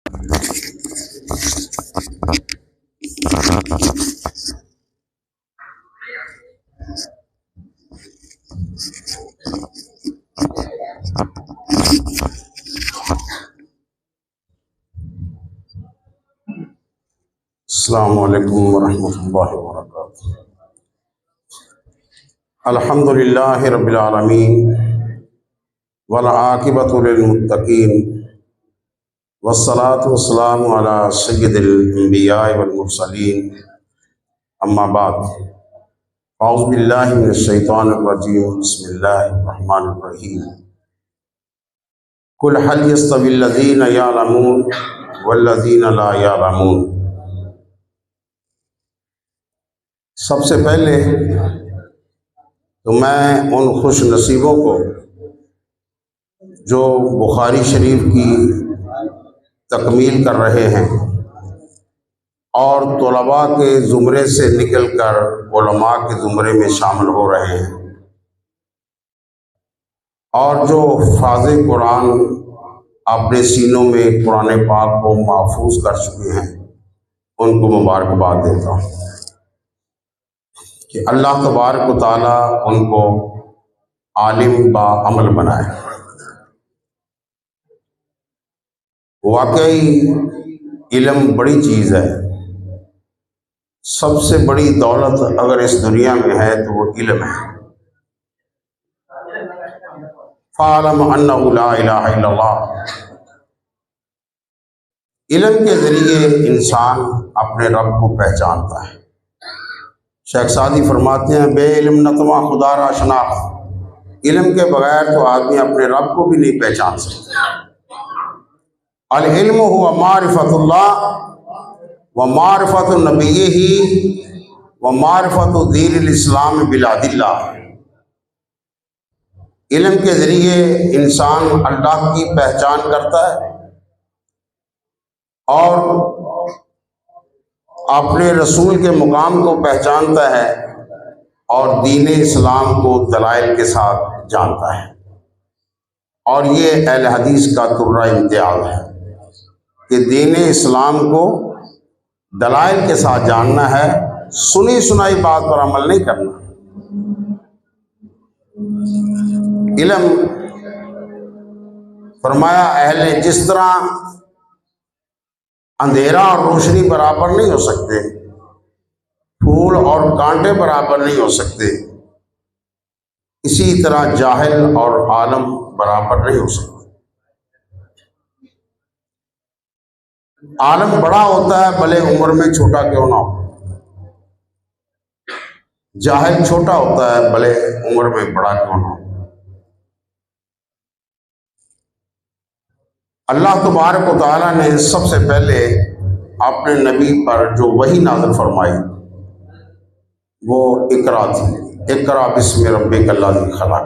السلام علیکم ورحمۃ اللہ وبرکاتہ۔ الحمد للہ رب العالمین والعاقبۃ للمتقین والصلاۃ والسلام علی سید الانبیاء والمرسلین، اما بعد، اعوذ باللہ من الشیطان الرجیم، بسم اللہ الرحمن الرحیم۔ قل هل يستوي الذین یعلمون والذین لا یعلمون۔ سب سے پہلے تو میں ان خوش نصیبوں کو جو بخاری شریف کی تکمیل کر رہے ہیں اور طلباء کے زمرے سے نکل کر علماء کے زمرے میں شامل ہو رہے ہیں، اور جو حفاظ قرآن اپنے سینوں میں قرآن پاک کو محفوظ کر چکے ہیں، ان کو مبارکباد دیتا ہوں کہ اللہ تبارک و تعالیٰ ان کو عالم با عمل بنائے۔ واقعی علم بڑی چیز ہے، سب سے بڑی دولت اگر اس دنیا میں ہے تو وہ علم ہے۔ فَاعْلَمْ أَنَّهُ لَا إِلَٰهَ إِلَّا اللَّهُ۔ علم کے ذریعے انسان اپنے رب کو پہچانتا ہے۔ شیخ سعدی فرماتے ہیں، بے علم نتواں خدا را شناخت۔ علم کے بغیر تو آدمی اپنے رب کو بھی نہیں پہچان سکتا۔ العلم هو معرفت اللہ و معرفت نبیہ و معرفت دین الاسلام بلاد اللہ۔ علم کے ذریعے انسان اللہ کی پہچان کرتا ہے اور اپنے رسول کے مقام کو پہچانتا ہے اور دین اسلام کو دلائل کے ساتھ جانتا ہے۔ اور یہ اہل حدیث کا ترہ امتیاز ہے کہ دین اسلام کو دلائل کے ساتھ جاننا ہے، سنی سنائی بات پر عمل نہیں کرنا۔ علم فرمایا اہل جس طرح اندھیرا اور روشنی برابر نہیں ہو سکتے، پھول اور کانٹے برابر نہیں ہو سکتے، اسی طرح جاہل اور عالم برابر نہیں ہو سکتے۔ عالم بڑا ہوتا ہے بھلے عمر میں چھوٹا کیوں نہ ہو، جاہل چھوٹا ہوتا ہے بھلے عمر میں بڑا کیوں نہ ہو۔ اللہ تبارک و تعالیٰ نے سب سے پہلے اپنے نبی پر جو وحی نازل فرمائی وہ اقرا تھی۔ اقرا بسم ربک الذی خلق۔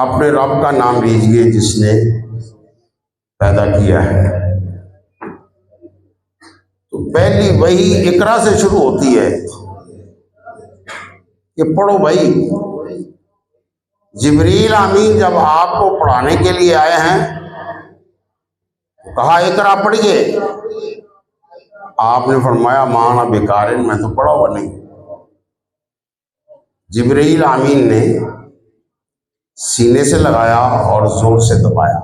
اپنے رب کا نام لیجئے جس نے پیدا کیا ہے۔ تو پہلی وحی اقرا سے شروع ہوتی ہے کہ پڑھو بھائی۔ جبریل امین جب آپ کو پڑھانے کے لیے آئے ہیں کہا اقرا پڑھیے، آپ نے فرمایا مانا بیکارن، میں تو پڑھا ہوا نہیں۔ جبریل امین نے سینے سے لگایا اور زور سے دبایا،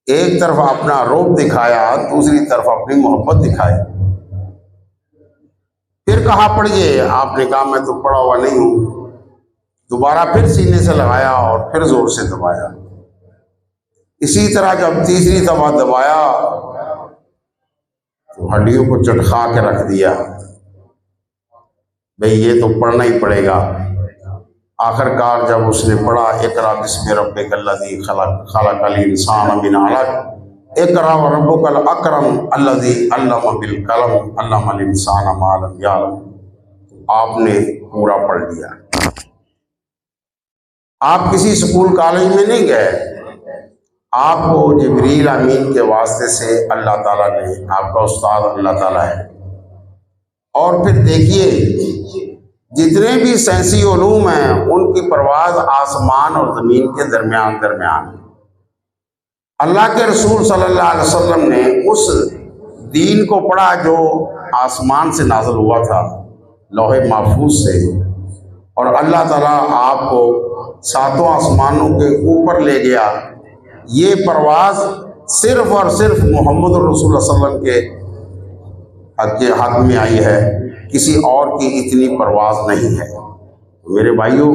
ایک طرف اپنا رعب دکھایا، دوسری طرف اپنی محبت دکھائی۔ پھر کہا پڑھیے، آپ نے کہا میں تو پڑھا ہوا نہیں ہوں۔ دوبارہ پھر سینے سے لگایا اور پھر زور سے دبایا۔ اسی طرح جب تیسری دفعہ دبایا تو ہڈیوں کو چٹخا کے رکھ دیا، بھئی یہ تو پڑھنا ہی پڑے گا۔ آخر کار جب اس نے پڑھا اقرا بسم ربک الذی خلق، خلق الانسان من علق، اقرا وربک الاکرم الذی علم بالقلم، علم الانسان ما لم یعلم۔ آپ نے پورا پڑھ لیا۔ آپ کسی اسکول کالج میں نہیں گئے، آپ کو جبریل امین کے واسطے سے اللہ تعالیٰ نے، آپ کا استاد اللہ تعالیٰ ہے۔ اور پھر دیکھیے جتنے بھی سائنسی علوم ہیں ان کی پرواز آسمان اور زمین کے درمیان ہے۔ اللہ کے رسول صلی اللہ علیہ وسلم نے اس دین کو پڑھا جو آسمان سے نازل ہوا تھا، لوح محفوظ سے، اور اللہ تعالیٰ آپ کو ساتوں آسمانوں کے اوپر لے گیا۔ یہ پرواز صرف اور صرف محمد الرسول اللہ صلی اللہ علیہ وسلم کے حق میں آئی ہے، کسی اور کی اتنی پرواز نہیں ہے۔ میرے بھائیوں،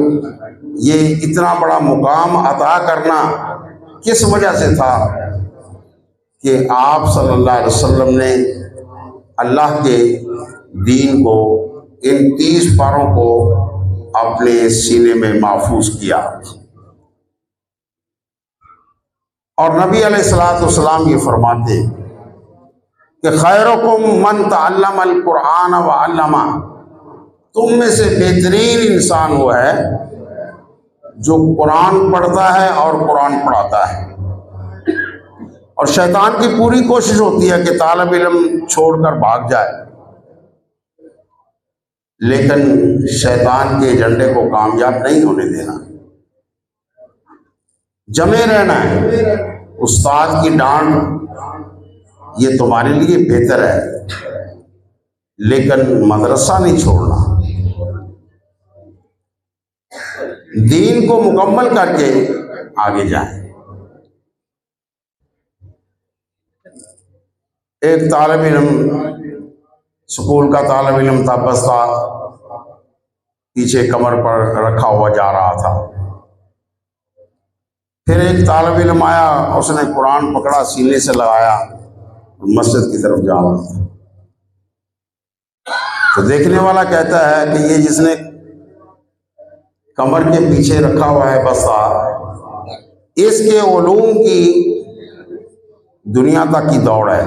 یہ اتنا بڑا مقام عطا کرنا کس وجہ سے تھا کہ آپ صلی اللہ علیہ وسلم نے اللہ کے دین کو، ان 30 پاروں کو اپنے سینے میں محفوظ کیا۔ اور نبی علیہ الصلوۃ والسلام یہ فرماتے ہیں کہ خیرکم من تعلم القرآن وعلمہ، تم میں سے بہترین انسان وہ ہے جو قرآن پڑھتا ہے اور قرآن پڑھاتا ہے۔ اور شیطان کی پوری کوشش ہوتی ہے کہ طالب علم چھوڑ کر بھاگ جائے، لیکن شیطان کے ایجنڈے کو کامیاب نہیں ہونے دینا، جمے رہنا ہے۔ استاد کی ڈانٹ یہ تمہارے لیے بہتر ہے، لیکن مدرسہ نہیں چھوڑنا، دین کو مکمل کر کے آگے جائیں۔ ایک طالب علم، سکول کا طالب علم تھا، بستہ پیچھے کمر پر رکھا ہوا جا رہا تھا۔ پھر ایک طالب علم آیا، اس نے قرآن پکڑا، سینے سے لگایا، مسجد کی طرف جا رہا تھا۔ تو دیکھنے والا کہتا ہے کہ یہ جس نے کمر کے پیچھے رکھا ہوا ہے بستہ، اس کے علوم کی دنیا تک کی دوڑ ہے،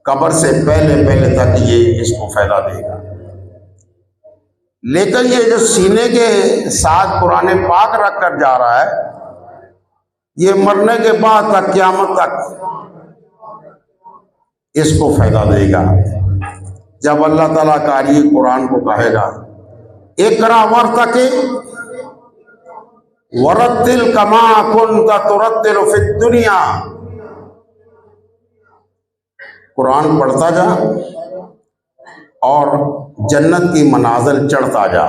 قبر سے پہلے تک یہ اس کو فائدہ دے گا۔ لیکن یہ جو سینے کے ساتھ قرآن پاک رکھ کر جا رہا ہے، یہ مرنے کے بعد تک، قیامت تک اس کو فائدہ دے گا۔ جب اللہ تعالیٰ قاری قرآن کو کہے گا اقرا ورتقی ورتل کما کنت ترتل فی الدنیا، قرآن پڑھتا جا اور جنت کی منازل چڑھتا جا،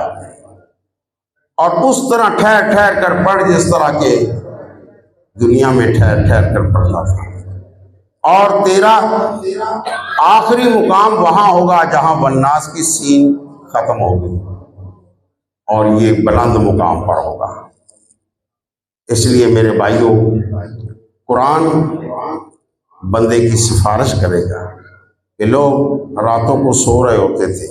اور اس طرح ٹھہر ٹھہر کر پڑھ جس طرح کے دنیا میں ٹھہر ٹھہر کر پڑھتا تھا، اور تیرا آخری مقام وہاں ہوگا جہاں والناس کی سین ختم ہوگی، اور یہ بلند مقام پر ہوگا۔ اس لیے میرے بھائیوں، قرآن بندے کی سفارش کرے گا کہ لوگ راتوں کو سو رہے ہوتے تھے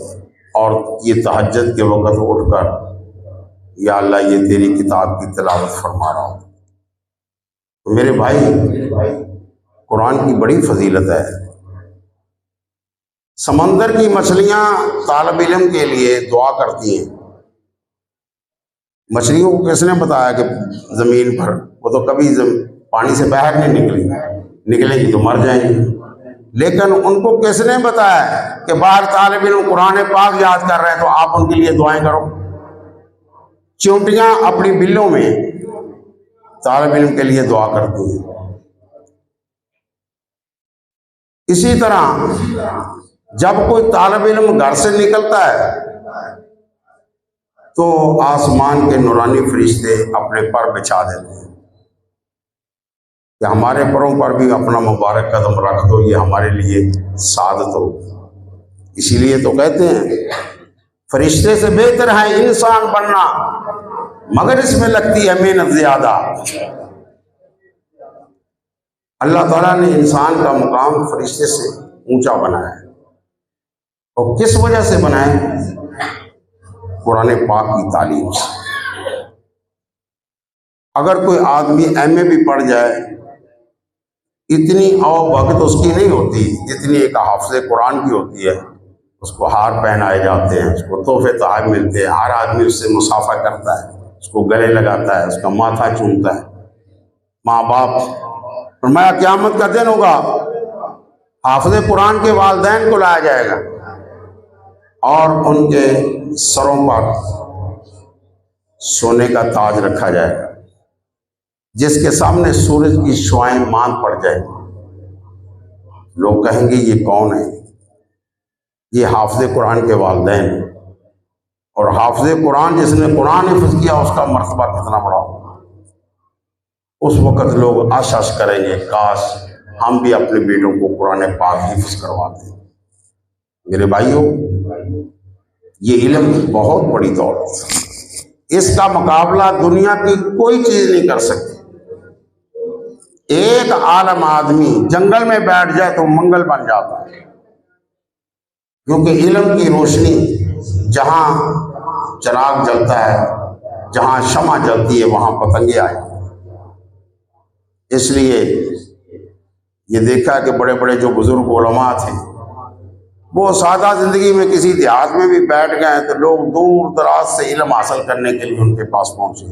اور یہ تہجد کے وقت اٹھ کر یا اللہ یہ تیری کتاب کی تلاوت فرما رہا ہوں۔ تو میرے بھائی، قرآن کی بڑی فضیلت ہے۔ سمندر کی مچھلیاں طالب علم کے لیے دعا کرتی ہیں۔ مچھلیوں کو کس نے بتایا کہ زمین پر، وہ تو کبھی پانی سے باہر نہیں نکلیں گی تو مر جائیں گی، لیکن ان کو کس نے بتایا کہ باہر طالب علم قرآن پاک یاد کر رہے ہیں تو آپ ان کے لیے دعائیں کرو۔ چونٹیاں اپنی بلوں میں طالب علم کے لیے دعا کرتی ہیں۔ اسی طرح جب کوئی طالب علم گھر سے نکلتا ہے تو آسمان کے نورانی فرشتے اپنے پر بچھا دیتے ہیں کہ ہمارے پروں پر بھی اپنا مبارک قدم رکھ دو، یہ ہمارے لیے سعادت ہو۔ اسی لیے تو کہتے ہیں فرشتے سے بہتر ہے انسان بننا، مگر اس میں لگتی ہے محنت زیادہ۔ اللہ تعالیٰ نے انسان کا مقام فرشتے سے اونچا بنایا ہے، اور کس وجہ سے بنایا ہے؟ قرآن پاک کی تعلیم سے۔ اگر کوئی آدمی ایم اے بھی پڑھ جائے، اتنی بھگت اس کی نہیں ہوتی جتنی ایک حافظ قرآن کی ہوتی ہے۔ اس کو ہار پہنائے جاتے ہیں، اس کو تحفے تحائف ملتے ہیں، ہر آدمی اس سے مصافحہ کرتا ہے، اس کو گلے لگاتا ہے، اس کا ماتھا چومتا ہے۔ ماں باپ، فرمایا قیامت کا دن ہوگا، حافظ قرآن کے والدین کو لایا جائے گا اور ان کے سروں پر سونے کا تاج رکھا جائے گا۔ جس کے سامنے سورج کی شعاعیں مان پڑ جائیں، لوگ کہیں گے یہ کون ہے؟ یہ حافظ قرآن کے والدین، اور حافظ قرآن جس نے قرآن حفظ کیا اس کا مرتبہ کتنا بڑا ہوگا۔ اس وقت لوگ آشاش کریں گے کاش ہم بھی اپنے بیٹوں کو قرآن پاک حفظ کرواتے۔ میرے بھائیوں، یہ علم کی بہت بڑی دولت ہے، اس کا مقابلہ دنیا کی کوئی چیز نہیں کر سکتی۔ ایک عالم آدمی جنگل میں بیٹھ جائے تو منگل بن جاتا ہے، کیونکہ علم کی روشنی جہاں چراغ جلتا ہے، جہاں شمع جلتی ہے، وہاں پتنگیں آئیں۔ اس لیے یہ دیکھا کہ بڑے بڑے جو بزرگ علماء تھے وہ سادہ زندگی میں کسی دیہات میں بھی بیٹھ گئے تو لوگ دور دراز سے علم حاصل کرنے کے لیے ان کے پاس پہنچے،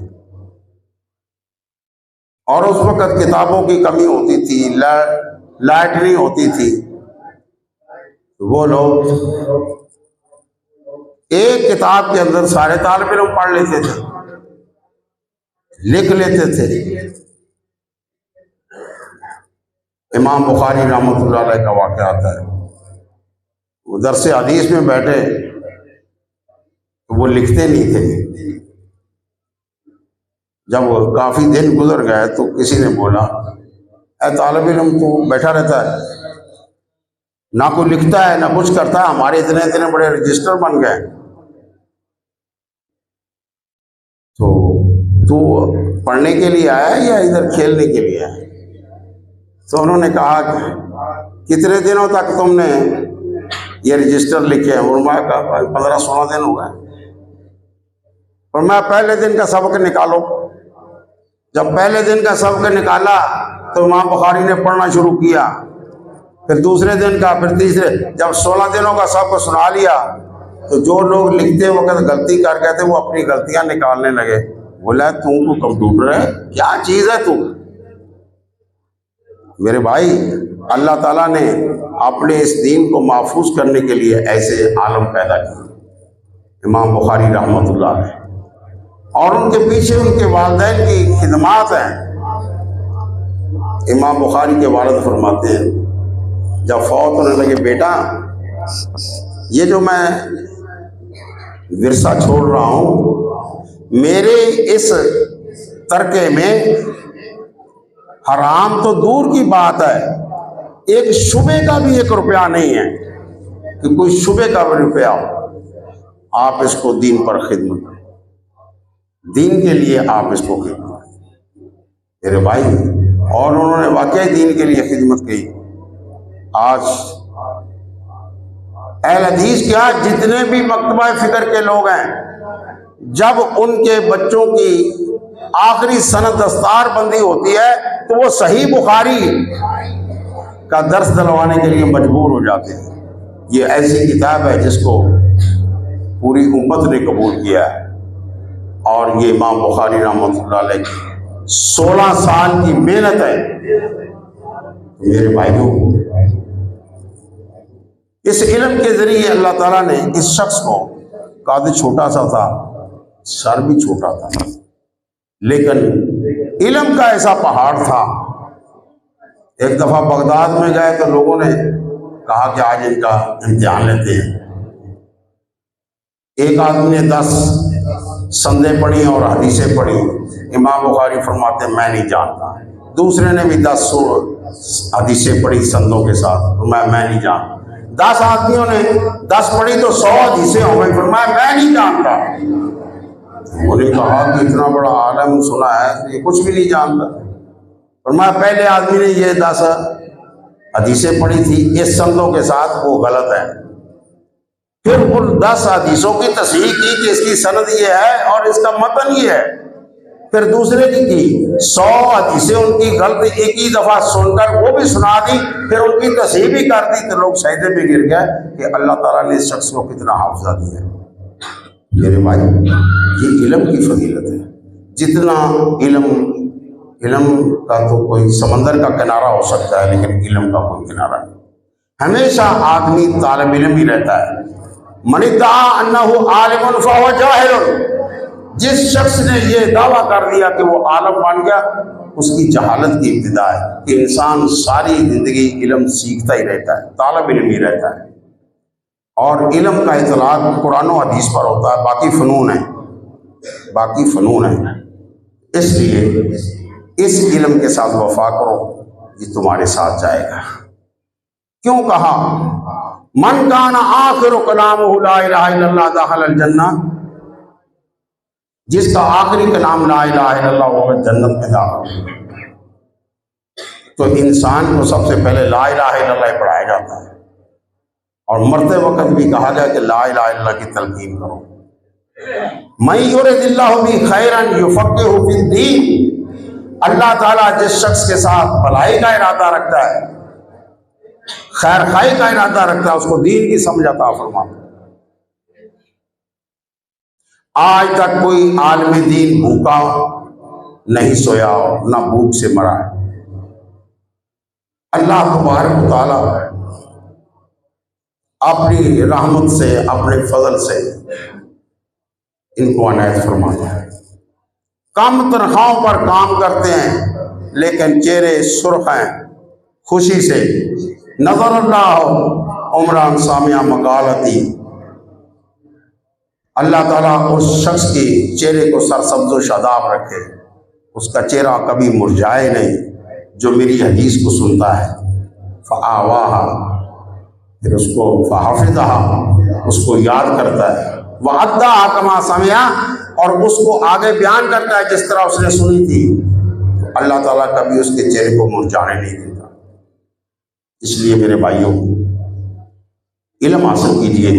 اور اس وقت کتابوں کی کمی ہوتی تھی، لائٹ نہیں ہوتی تھی، وہ لوگ ایک کتاب کے اندر سارے طالب علم پڑھ لیتے تھے، لکھ لیتے تھے۔ امام بخاری رحمۃ اللہ علیہ کا واقعہ آتا ہے، وہ درس حدیث میں بیٹھے تو وہ لکھتے نہیں تھے۔ جب کافی دن گزر گئے تو کسی نے بولا، اے طالب علم تو بیٹھا رہتا ہے، نہ کوئی لکھتا ہے نہ کچھ کرتا ہے، ہمارے اتنے اتنے بڑے رجسٹر بن گئے، تو پڑھنے کے لیے آیا یا ادھر کھیلنے کے لیے آیا؟ تو انہوں نے کہا کہ کتنے دنوں تک تم نے یہ رجسٹر لکھے ہیں؟ اور میں کہا 15-16 دن ہو گئے۔ اور میں پہلے دن کا سبق نکالو۔ جب پہلے دن کا سبق نکالا تو امام بخاری نے پڑھنا شروع کیا، پھر دوسرے دن کا، پھر تیسرے، جب 16 دنوں کا سبق سنا لیا تو جو لوگ لکھتے وقت غلطی کر گئے تھے وہ اپنی غلطیاں نکالنے لگے۔ بولا تم کو کمپیوٹر ہے؟ کیا چیز ہے تو؟ میرے بھائی، اللہ تعالیٰ نے اپنے اس دین کو محفوظ کرنے کے لیے ایسے عالم پیدا کیے، امام بخاری رحمۃ اللہ علیہ، اور ان کے پیچھے ان کے والدین کی خدمات ہیں۔ امام بخاری کے والد فرماتے ہیں جب فوت ہونے لگے، بیٹا یہ جو میں ورثہ چھوڑ رہا ہوں، میرے اس ترکے میں حرام تو دور کی بات ہے، ایک شبے کا بھی 1 روپیہ نہیں ہے کہ کوئی شبے کا بھی روپیہ ہو۔ آپ اس کو دین پر خدمت کریں، دین کے لیے آپ اس کو خدمت کریں میرے بھائی۔ اور انہوں نے واقعی دین کے لیے خدمت کی۔ آج اہل حدیث کیا جتنے بھی مکتبہ فکر کے لوگ ہیں، جب ان کے بچوں کی آخری سند دستار بندی ہوتی ہے تو وہ صحیح بخاری کا درس دلوانے کے لیے مجبور ہو جاتے ہیں۔ یہ ایسی کتاب ہے جس کو پوری امت نے قبول کیا ہے، اور یہ امام بخاری رحمۃ اللہ علیہ کی 16 سال کی محنت ہے۔ میرے بھائیوں، اس علم کے ذریعے اللہ تعالیٰ نے اس شخص کو، قد چھوٹا سا تھا، سر بھی چھوٹا تھا، لیکن علم کا ایسا پہاڑ تھا۔ ایک دفعہ بغداد میں گئے تو لوگوں نے کہا کہ آج ان کا امتحان لیتے ہیں۔ ایک آدمی نے 10 سندیں پڑھی اور حدیثیں پڑھی۔ امام بخاری فرماتے ہیں میں نہیں جانتا۔ دوسرے نے بھی 10 حدیثیں پڑھی سندوں کے ساتھ، میں نہیں جانتا۔ 10 آدمیوں نے 10 پڑھی تو 100 حدیثیں ہو گئی، فرمایا میں نہیں جانتا۔ انہوں نے کہا کہ اتنا بڑا عالم سنا ہے یہ کچھ بھی نہیں جانتا۔ فرمایا پہلے آدمی نے یہ 10 حدیثیں پڑھی تھی اس سندوں کے ساتھ، وہ غلط ہے۔ پھر ان 10 حدیثوں کی تصحیح کی کہ اس کی سند یہ ہے اور اس کا متن یہ ہے۔ پھر دوسرے کی 100 حدیثیں ان کی غلط ایک ہی دفعہ سن کر وہ بھی سنا دی، پھر ان کی تصحیح بھی کر دی، تو لوگ سجدے پہ گر گئے کہ اللہ تعالیٰ نے اس شخص کو کتنا حافظہ دیا ہے۔ میرے بھائی، یہ علم کی فضیلت ہے۔ جتنا علم کا تو کوئی سمندر کا کنارہ ہو سکتا ہے، لیکن علم کا کوئی کنارہ نہیں۔ ہمیشہ آدمی طالب علم ہی رہتا ہے۔ من ادعا انہ عالم فہو جاہل، جس شخص نے یہ دعویٰ کر دیا کہ وہ عالم بن گیا، اس کی جہالت کی ابتدا ہے کہ انسان ساری زندگی علم سیکھتا ہی رہتا ہے، طالب علم ہی رہتا ہے، اور علم کا اطلاق قرآن و حدیث پر ہوتا ہے، باقی فنون ہیں۔ اس لیے اس علم کے ساتھ وفا کرو، یہ تمہارے ساتھ جائے گا۔ کیوں کہا من کان آخر کلامہ لا الہ الا اللہ دخل الجنہ، جس کا آخری کلام لا الہ الا اللہ ہوگا جنت میں داخل ہوگا۔ تو انسان کو سب سے پہلے لا الہ الا اللہ پڑھایا جاتا ہے، اور مرتے وقت بھی کہا گیا کہ لا الہ الا اللہ کی تلقین کرو۔ من یرد اللہ بہ خیرا یفقہہ فی الدین، اللہ تعالیٰ جس شخص کے ساتھ بھلائی کا ارادہ رکھتا ہے، خیر خائی کا ارادہ رکھتا ہے، اس کو دین کی سمجھ عطا فرماتا ہے۔ آج تک کوئی عالم دین بھوکا نہیں سویا اور نہ بھوک سے مرا ہے۔ اللہ تبارک و تعالیٰ اپنی رحمت سے، اپنے فضل سے ان کو عنایت فرماتا ہے۔ کم تنخواہوں پر کام کرتے ہیں لیکن چہرے سرخ ہیں خوشی سے۔ نظر اللہ عمران سامعہ مقالتی، اللہ تعالیٰ اس شخص کی چہرے کو سرسبز و شاداب رکھے، اس کا چہرہ کبھی مرجھائے نہیں، جو میری حدیث کو سنتا ہے۔ فآواہا، پھر اس کو فحفظہا، اس کو یاد کرتا ہے۔ وَأَدَّاهَا كَمَا سَمِعَ، اور اس کو آگے بیان کرتا ہے جس طرح اس نے سنی تھی۔ اللہ تعالیٰ کبھی اس کے چہرے کو مرجھانے نہیں دیتا۔ اس لیے میرے بھائیوں، علم حاصل کیجیے،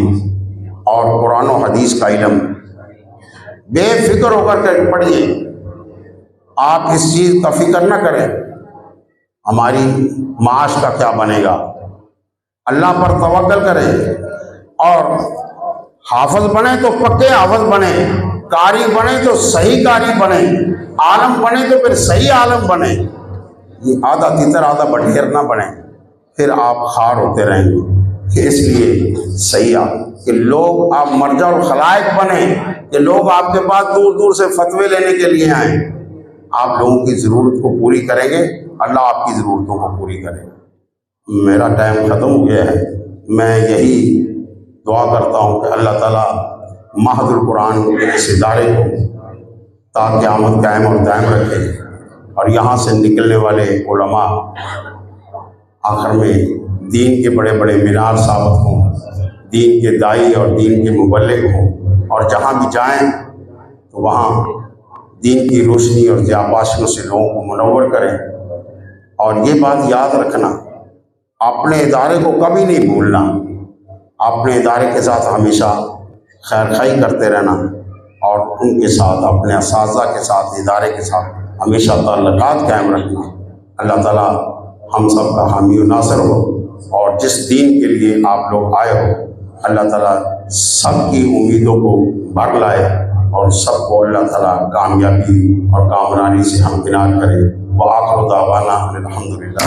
اور قرآن و حدیث کا علم بے فکر ہو کر کے پڑھیے۔ آپ اس چیز کا فکر نہ کریں ہماری معاش کا کیا بنے گا، اللہ پر توکل کریں، اور حافظ بنے تو پکے حافظ بنے، قاری بنے تو صحیح قاری بنے، عالم بنے تو پھر صحیح عالم بنے۔ یہ آدھا تیتر آدھا بٹھیر نہ بنے، پھر آپ خار ہوتے رہیں گے۔ اس لیے صحیح کہ لوگ آپ مرجع الخلائق بنیں، کہ لوگ آپ کے پاس دور دور سے فتوے لینے کے لیے آئیں۔ آپ لوگوں کی ضرورت کو پوری کریں گے، اللہ آپ کی ضرورتوں کو پوری کرے گا۔ میرا ٹائم ختم ہو گیا ہے، میں یہی دعا کرتا ہوں کہ اللہ تعالیٰ معہد القرآن کے اس ادارے کو تا قیامت قائم اور دائم رکھے، اور یہاں سے نکلنے والے علماء آخر میں دین کے بڑے بڑے مینار ثابت ہوں، دین کے داعی اور دین کے مبلغ ہوں، اور جہاں بھی جائیں تو وہاں دین کی روشنی اور ضیاءباشیوں سے لوگوں کو منور کریں۔ اور یہ بات یاد رکھنا، اپنے ادارے کو کبھی نہیں بھولنا، اپنے ادارے کے ساتھ ہمیشہ خیر خائی کرتے رہنا، اور ان کے ساتھ، اپنے اساتذہ کے ساتھ، ادارے کے ساتھ ہمیشہ تعلقات قائم رکھنا۔ اللہ تعالیٰ ہم سب کا حامی و ناصر ہو، اور جس دین کے لیے آپ لوگ آئے ہو، اللہ تعالیٰ سب کی امیدوں کو بھر لائے، اور سب کو اللہ تعالیٰ کامیابی اور کامرانی سے ہمکنار کرے۔ وآخر دعوانا الحمدللہ۔